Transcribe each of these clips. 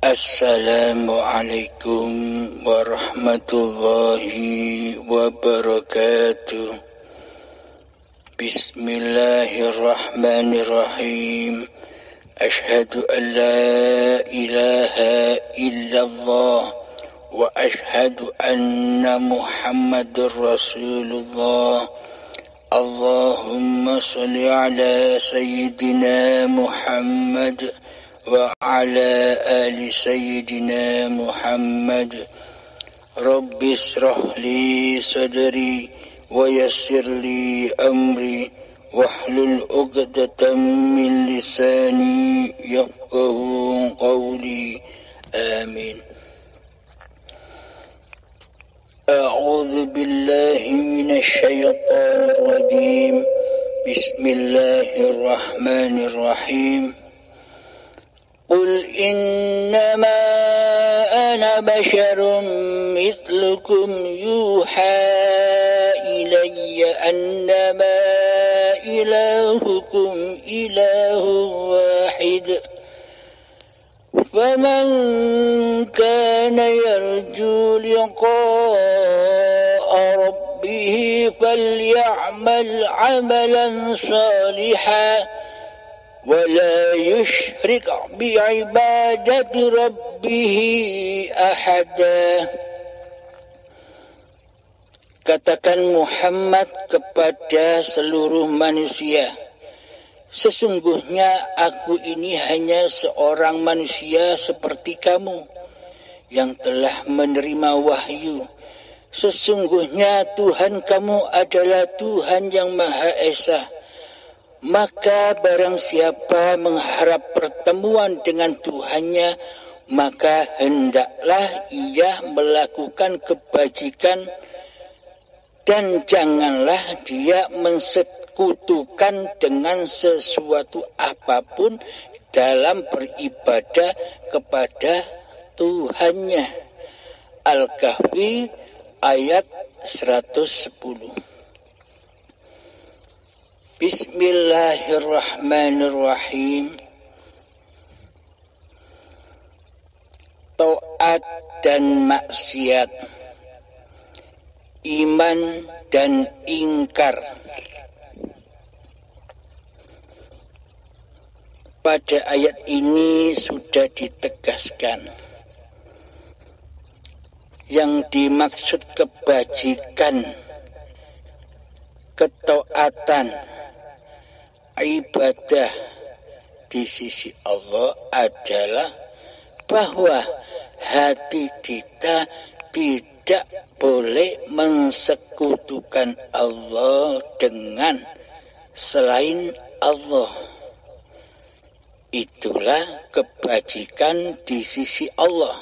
Assalamualaikum warahmatullahi wabarakatuh. Bismillahirrahmanirrahim. Ashhadu an la ilaha illallah wa ashhadu anna Muhammadur Rasulullah. Allahumma salli ala sayyidina Muhammad wa ala ali sayyidina Muhammad. Rabbi shrah li sadri wa yassir li amri wahlul 'uqdatam min lisani yafqahu qawli. Amin. A'udzu billahi minasy syaithanir rajim. Bismillahirrahmanirrahim. Qul innama ana basharun mithlukum yuha ilayya annama ilahukum ilahun wahid. Faman kana yarju liqa'a rabbih falya'mal 'amalan salihan ولا يشرك بعبادة ربه أحدا. Katakan Muhammad kepada seluruh manusia, sesungguhnya aku ini hanya seorang manusia seperti kamu yang telah menerima wahyu. Sesungguhnya Tuhan kamu adalah Tuhan yang Maha Esa. Maka barang siapa mengharap pertemuan dengan Tuhannya, maka hendaklah ia melakukan kebajikan dan janganlah dia mensekutukan dengan sesuatu apapun dalam beribadah kepada Tuhannya. Al-Kahfi ayat 110. Bismillahirrahmanirrahim. Taat dan maksiat, iman dan ingkar. Pada ayat ini sudah ditegaskan yang dimaksud kebajikan, ketaatan, ibadah di sisi Allah adalah bahwa hati kita tidak boleh mensekutukan Allah dengan selain Allah. Itulah kebajikan di sisi Allah.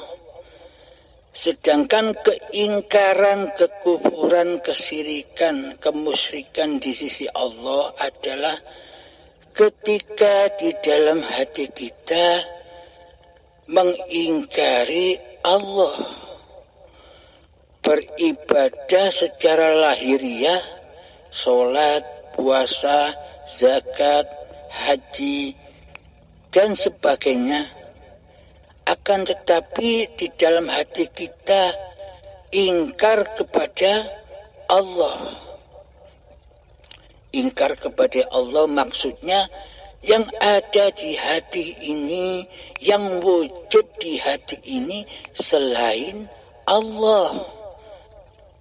Sedangkan keingkaran, kekufuran, kesyirikan, kemusyrikan di sisi Allah adalah ketika di dalam hati kita mengingkari Allah, beribadah secara lahiriah, sholat, puasa, zakat, haji, dan sebagainya. Akan tetapi di dalam hati kita ingkar kepada Allah. Ingkar kepada Allah maksudnya yang ada di hati ini, yang wujud di hati ini selain Allah.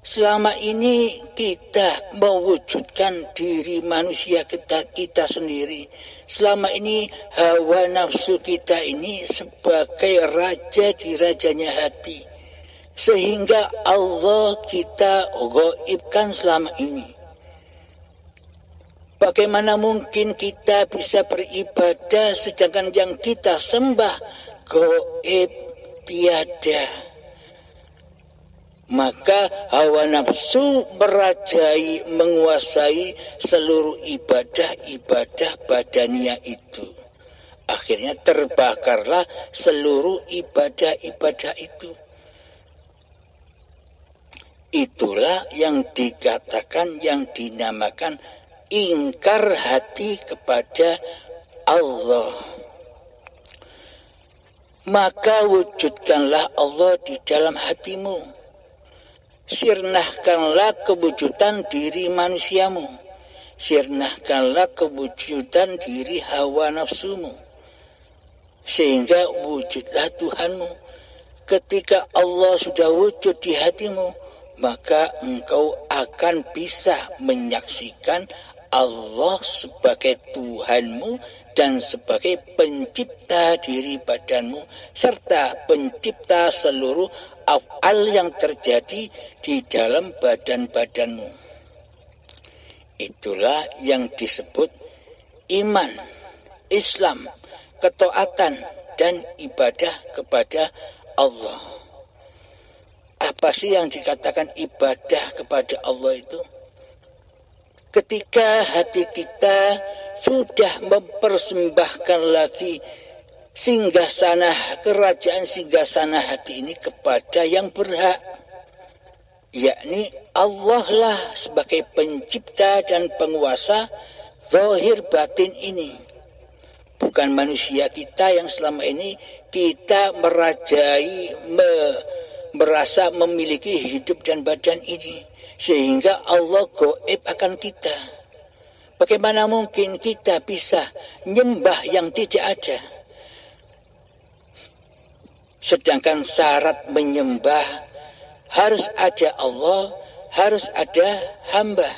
Selama ini kita mewujudkan diri manusia kita sendiri. Selama ini hawa nafsu kita ini sebagai raja di rajanya hati. Sehingga Allah kita gaibkan selama ini. Bagaimana mungkin kita bisa beribadah sedangkan yang kita sembah gaib, tiada. Maka hawa nafsu merajai, menguasai seluruh ibadah badania itu. Akhirnya terbakarlah seluruh ibadah itu. Itulah yang dikatakan, yang dinamakan ingkar hati kepada Allah. maka wujudkanlah Allah di dalam hatimu. Sirnahkanlah kewujudan diri manusiamu. Sirnahkanlah kewujudan diri hawa nafsumu. Sehingga wujudlah Tuhanmu. Ketika Allah sudah wujud di hatimu, maka engkau akan bisa menyaksikan Allah sebagai Tuhanmu dan sebagai pencipta diri badanmu, serta pencipta seluruh af'al yang terjadi di dalam badan-badanmu. Itulah yang disebut iman, Islam, ketaatan, dan ibadah kepada Allah. Apa sih yang dikatakan ibadah kepada Allah itu? Ketika hati kita sudah mempersembahkan lagi singgasana, kerajaan singgasana hati ini kepada yang berhak, yakni Allah lah sebagai pencipta dan penguasa zahir batin ini. Bukan manusia kita yang selama ini kita merajai, merasa memiliki hidup dan badan ini. Sehingga Allah gaib akan kita. Bagaimana mungkin kita bisa nyembah yang tidak ada? Sedangkan syarat menyembah harus ada Allah, harus ada hamba.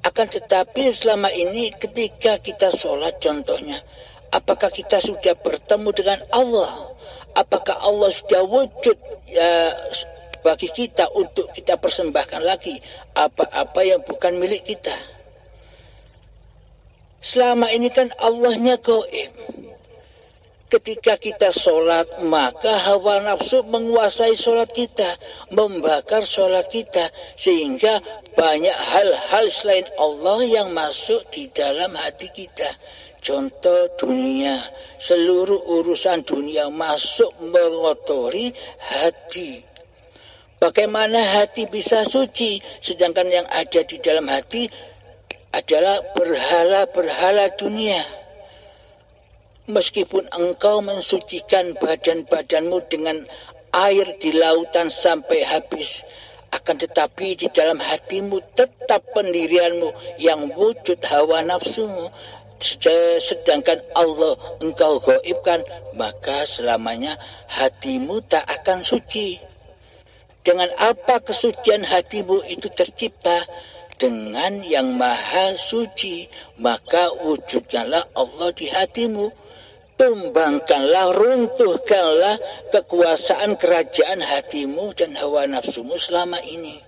Akan tetapi selama ini ketika kita sholat contohnya, apakah kita sudah bertemu dengan Allah? Apakah Allah sudah wujud bagi kita untuk kita persembahkan lagi apa-apa yang bukan milik kita? Selama ini kan Allahnya gaib. Ketika kita sholat, maka hawa nafsu menguasai sholat kita, membakar sholat kita, sehingga banyak hal-hal selain Allah yang masuk di dalam hati kita. Contoh dunia, seluruh urusan dunia masuk mengotori hati. Bagaimana hati bisa suci, sedangkan yang ada di dalam hati adalah berhala-berhala dunia. Meskipun engkau mensucikan badan-badanmu dengan air di lautan sampai habis, akan tetapi di dalam hatimu tetap pendirianmu yang wujud hawa nafsumu. Sedangkan Allah engkau gaibkan, maka selamanya hatimu tak akan suci. Dengan apa kesucian hatimu itu tercipta? Dengan yang maha suci. Maka wujudkanlah Allah di hatimu. Tumbangkanlah, runtuhkanlah kekuasaan kerajaan hatimu dan hawa nafsumu selama ini.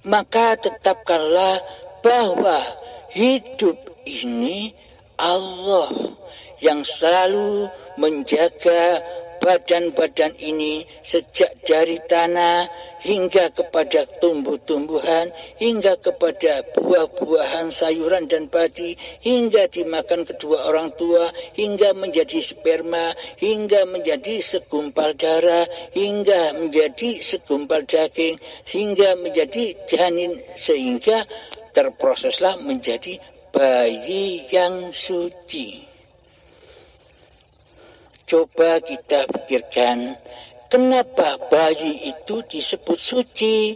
Maka tetapkanlah bahwa hidup ini Allah yang selalu menjaga badan-badan ini sejak dari tanah hingga kepada tumbuh-tumbuhan, hingga kepada buah-buahan, sayuran dan padi, hingga dimakan kedua orang tua, hingga menjadi sperma, hingga menjadi segumpal darah, hingga menjadi segumpal daging, hingga menjadi janin, sehingga terproseslah menjadi bayi yang suci. Coba kita pikirkan, kenapa bayi itu disebut suci?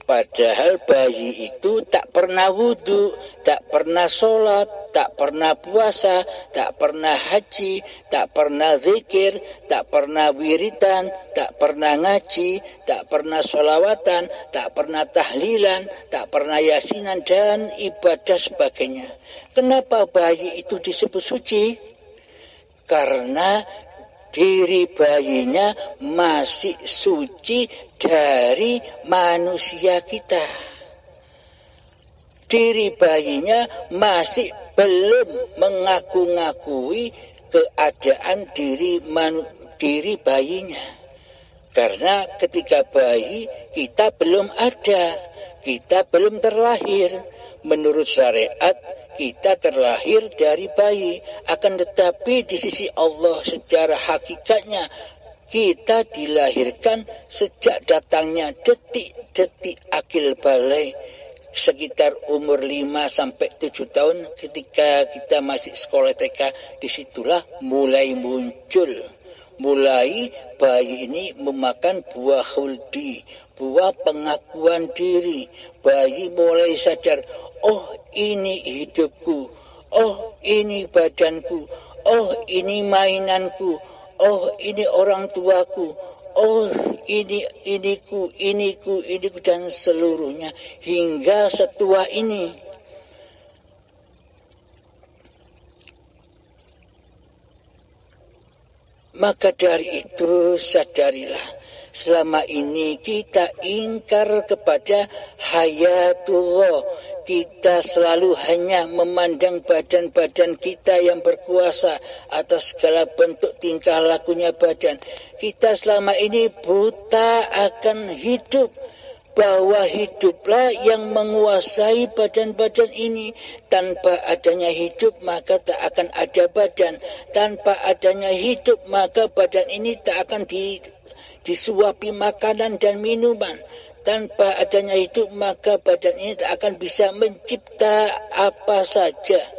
Padahal bayi itu tak pernah wudhu, tak pernah sholat, tak pernah puasa, tak pernah haji, tak pernah zikir, tak pernah wiridan, tak pernah ngaji, tak pernah sholawatan, tak pernah tahlilan, tak pernah yasinan dan ibadah sebagainya. Kenapa bayi itu disebut suci? Karena diri bayinya masih suci dari manusia kita. Diri bayinya masih belum mengaku-ngakui keadaan diri bayinya. Karena ketika bayi kita belum ada, kita belum terlahir. Menurut syariat kita terlahir dari bayi, akan tetapi di sisi Allah secara hakikatnya kita dilahirkan sejak datangnya detik-detik akil balai. sekitar umur 5 sampai 7 tahun ketika kita masih sekolah TK, disitulah mulai muncul. Mulai bayi ini memakan buah khuldi, buah pengakuan diri. Bayi mulai sadar, oh ini hidupku, oh ini badanku, oh ini mainanku, oh ini orang tuaku, oh iniku, dan seluruhnya hingga setua ini. Maka dari itu sadarilah, selama ini kita ingkar kepada hayatullah. Kita selalu hanya memandang badan-badan kita yang berkuasa atas segala bentuk tingkah lakunya badan. Kita selama ini buta akan hidup, bahwa hiduplah yang menguasai badan-badan ini. Tanpa adanya hidup maka tak akan ada badan. Tanpa adanya hidup maka badan ini tak akan disuapi makanan dan minuman. Tanpa adanya hidup maka badan ini tak akan bisa mencipta apa saja.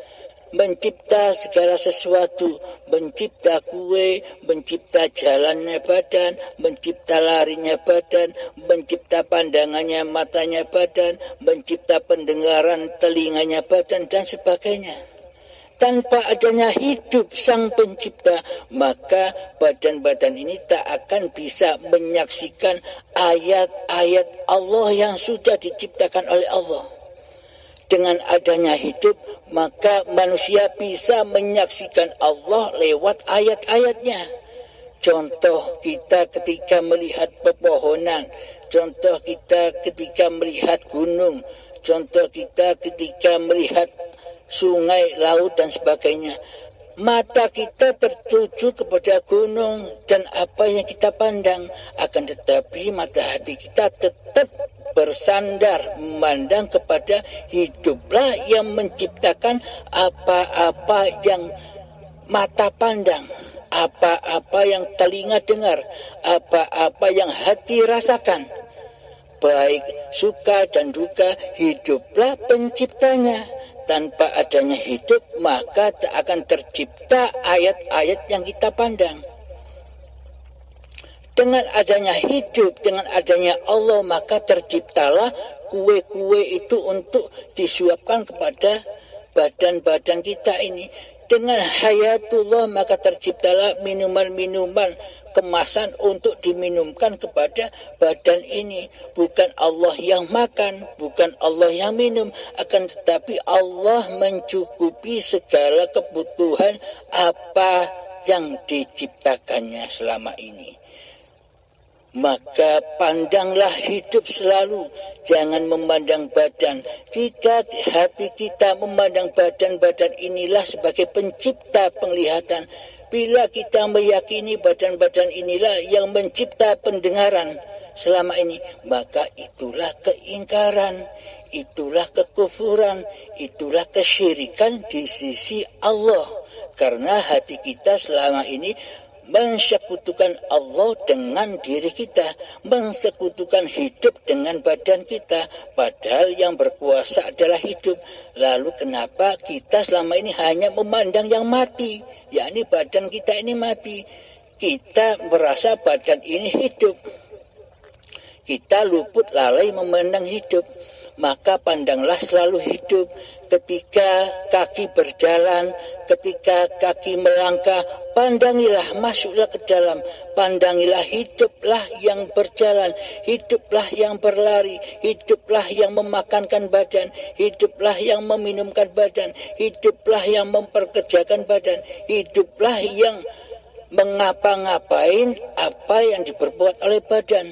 Mencipta segala sesuatu, mencipta kue, mencipta jalannya badan, mencipta larinya badan, mencipta pandangannya matanya badan, mencipta pendengaran telinganya badan, dan sebagainya. Tanpa adanya hidup sang pencipta, maka badan-badan ini tak akan bisa menyaksikan ayat-ayat Allah yang sudah diciptakan oleh Allah. Dengan adanya hidup, maka manusia bisa menyaksikan Allah lewat ayat-ayatnya. Contoh kita ketika melihat pepohonan, contoh kita ketika melihat gunung, contoh kita ketika melihat sungai, laut, dan sebagainya. Mata kita tertuju kepada gunung dan apa yang kita pandang. Akan tetapi mata hati kita tetap bersandar memandang kepada hiduplah yang menciptakan apa-apa yang mata pandang, apa-apa yang telinga dengar, apa-apa yang hati rasakan. Baik suka dan duka, hiduplah penciptanya. Tanpa adanya hidup, maka tak akan tercipta ayat-ayat yang kita pandang. Dengan adanya hidup, dengan adanya Allah, maka terciptalah kue-kue itu untuk disuapkan kepada badan-badan kita ini. Dengan hayatullah, maka terciptalah minuman-minuman kemasan untuk diminumkan kepada badan ini. Bukan Allah yang makan, bukan Allah yang minum, akan tetapi Allah mencukupi segala kebutuhan apa yang diciptakannya selama ini. Maka pandanglah hidup selalu, jangan memandang badan. Jika hati kita memandang badan-badan inilah sebagai pencipta penglihatan, bila kita meyakini badan-badan inilah yang mencipta pendengaran selama ini, maka itulah keingkaran, itulah kekufuran, itulah kesyirikan di sisi Allah. Karena hati kita selama ini mensekutukan Allah dengan diri kita, mensekutukan hidup dengan badan kita, padahal yang berkuasa adalah hidup. Lalu kenapa kita selama ini hanya memandang yang mati, yakni badan kita ini mati? Kita merasa badan ini hidup, kita luput lalai memandang hidup. Maka pandanglah selalu hidup. Ketika kaki berjalan, ketika kaki melangkah, pandangilah, masuklah ke dalam. Pandangilah, hiduplah yang berjalan, hiduplah yang berlari, hiduplah yang memakankan badan, hiduplah yang meminumkan badan, hiduplah yang memperkerjakan badan, hiduplah yang mengapa-ngapain apa yang diperbuat oleh badan.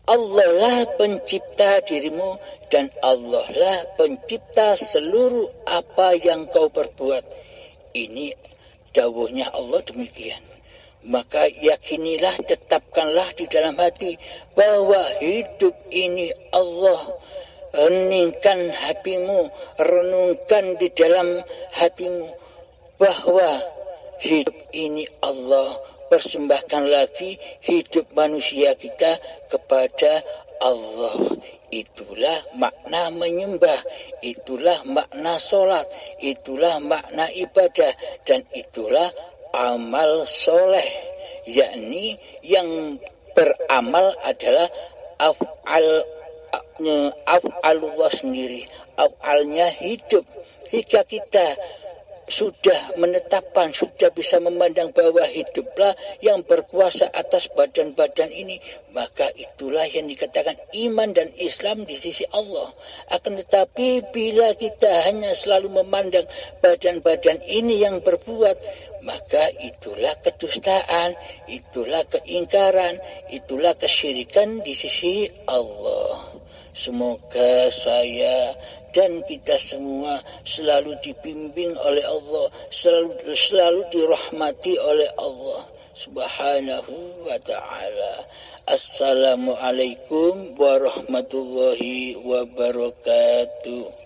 Allah lah pencipta dirimu dan Allah lah pencipta seluruh apa yang kau perbuat. Ini dawuhnya Allah demikian. Maka yakinilah, tetapkanlah di dalam hati bahwa hidup ini Allah. Heningkan hatimu, renungkan di dalam hatimu bahwa hidup ini Allah. Persembahkan lagi hidup manusia kita kepada Allah. Itulah makna menyembah, itulah makna sholat, itulah makna ibadah, dan itulah amal soleh, yakni yang beramal adalah af'alullah sendiri, af'alnya hidup. Jika kita sudah menetapkan, sudah bisa memandang bahwa hiduplah yang berkuasa atas badan-badan ini, maka itulah yang dikatakan iman dan Islam di sisi Allah. Akan tetapi bila kita hanya selalu memandang badan-badan ini yang berbuat, maka itulah kedustaan, itulah keingkaran, itulah kesyirikan di sisi Allah. Semoga saya dan kita semua selalu dibimbing oleh Allah, selalu dirahmati oleh Allah Subhanahu wa ta'ala. Assalamualaikum warahmatullahi wabarakatuh.